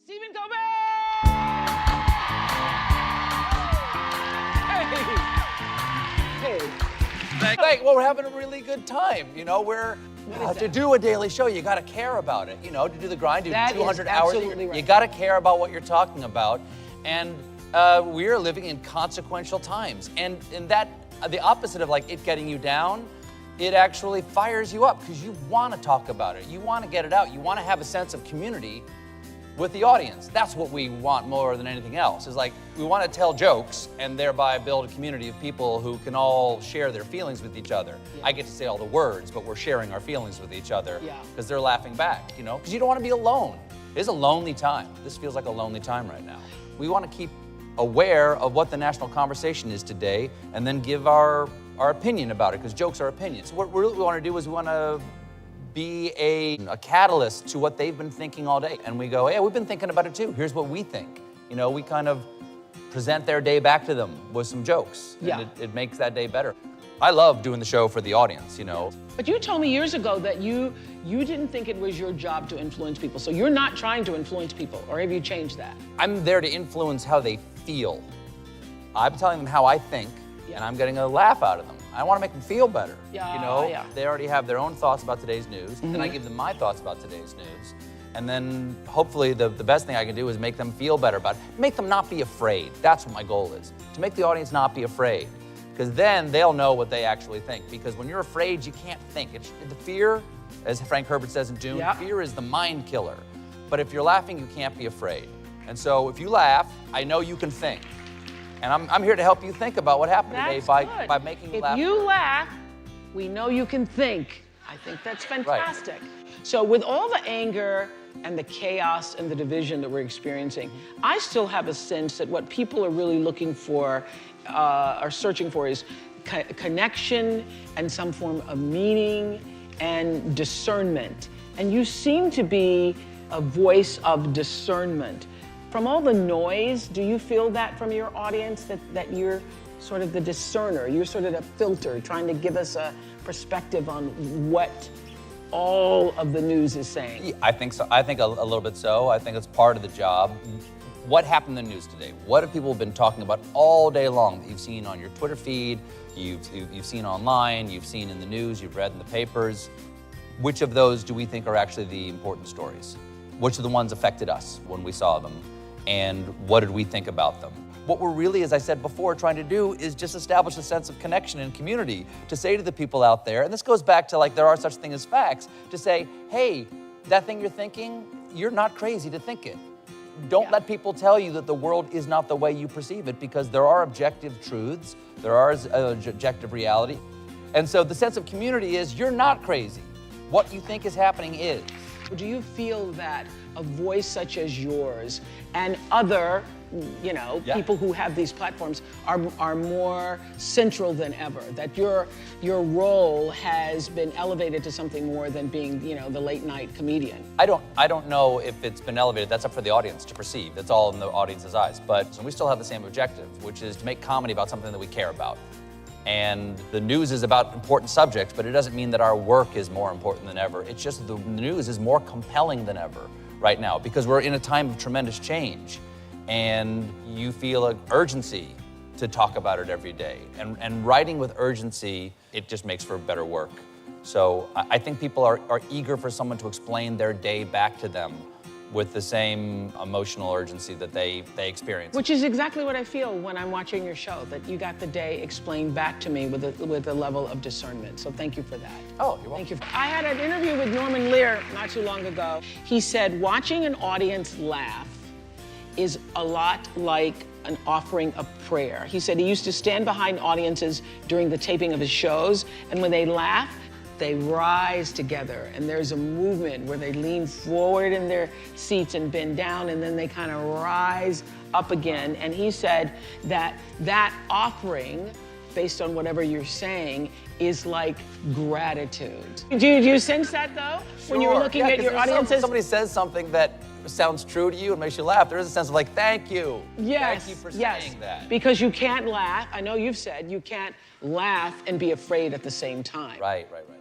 Stephen Colbert! Hey! Well, we're having a really good time. You know, to do a daily show, you got to care about it. You know, to do the grind, do 200 hours. Right. You got to care about what you're talking about. And we're living in consequential times. And that, the opposite of like it getting you down, it actually fires you up because you want to talk about it. You want to get it out. You want to have a sense of community with the audience. That's what we want more than anything else. Is like we want to tell jokes and thereby build a community of people who can all share their feelings with each other. Yeah. I get to say all the words, but we're sharing our feelings with each other because they're laughing back, you know? Because you don't want to be alone. It is a lonely time. This feels like a lonely time right now. We want to keep aware of what the national conversation is today and then give our opinion about it, because jokes are opinions. What we really want to do is we want to be a catalyst to what they've been thinking all day. And we go, hey, we've been thinking about it too. Here's what we think. You know, we kind of present their day back to them with some jokes. Yeah. And it makes that day better. I love doing the show for the audience, you know. But you told me years ago that you didn't think it was your job to influence people. So you're not trying to influence people, or have you changed that? I'm there to influence how they feel. I'm telling them how I think, and I'm getting a laugh out of them. I want to make them feel better. Yeah, you know, yeah. They already have their own thoughts about today's news, and I give them my thoughts about today's news. And then hopefully the best thing I can do is make them feel better about it. Make them not be afraid. That's what my goal is, to make the audience not be afraid. Because then they'll know what they actually think. Because when you're afraid, you can't think. The fear, as Frank Herbert says in Dune, fear is the mind killer. But if you're laughing, you can't be afraid. And so if you laugh, I know you can think. And I'm here to help you think about what happened today by making you laugh. If you laugh, we know you can think. I think that's fantastic. Right. So with all the anger and the chaos and the division that we're experiencing, I still have a sense that what people are really looking for, are searching for, is connection and some form of meaning and discernment. And you seem to be a voice of discernment. From all the noise, do you feel that from your audience, that you're sort of the discerner, you're sort of the filter, trying to give us a perspective on what all of the news is saying? Yeah, I think so. I think a little bit so. I think it's part of the job. What happened in the news today? What have people been talking about all day long that you've seen on your Twitter feed, you've seen online, you've seen in the news, you've read in the papers? Which of those do we think are actually the important stories? Which of the ones affected us when we saw them? And what did we think about them? What we're really, as I said before, trying to do is just establish a sense of connection and community, to say to the people out there, and this goes back to like there are such things as facts, to say, hey, that thing you're thinking, you're not crazy to think it. Don't let people tell you that the world is not the way you perceive it, because there are objective truths, there are objective reality. And so the sense of community is you're not crazy. What you think is happening is. Do you feel that a voice such as yours and other, people who have these platforms are more central than ever? That your role has been elevated to something more than being, the late night comedian? I don't know if it's been elevated. That's up for the audience to perceive. That's all in the audience's eyes. But we still have the same objective, which is to make comedy about something that we care about. And the news is about important subjects, but it doesn't mean that our work is more important than ever. It's just the news is more compelling than ever right now, because we're in a time of tremendous change, and you feel an urgency to talk about it every day. And writing with urgency, it just makes for better work. So I think people are eager for someone to explain their day back to them with the same emotional urgency that they experience. Which is exactly what I feel when I'm watching your show, that you got the day explained back to me with a level of discernment. So thank you for that. Oh, you're welcome. Thank you. I had an interview with Norman Lear not too long ago. He said watching an audience laugh is a lot like an offering of prayer. He said he used to stand behind audiences during the taping of his shows, and when they laugh, they rise together, and there's a movement where they lean forward in their seats and bend down, and then they kind of rise up again. And he said that offering, based on whatever you're saying, is like gratitude. Do you sense that, though? Sure. When you're looking at your audiences? Somebody says something that sounds true to you and makes you laugh, there is a sense of like, thank you. Yes, thank you for saying that. Because you can't laugh. I know you've said you can't laugh and be afraid at the same time. Right, right, right.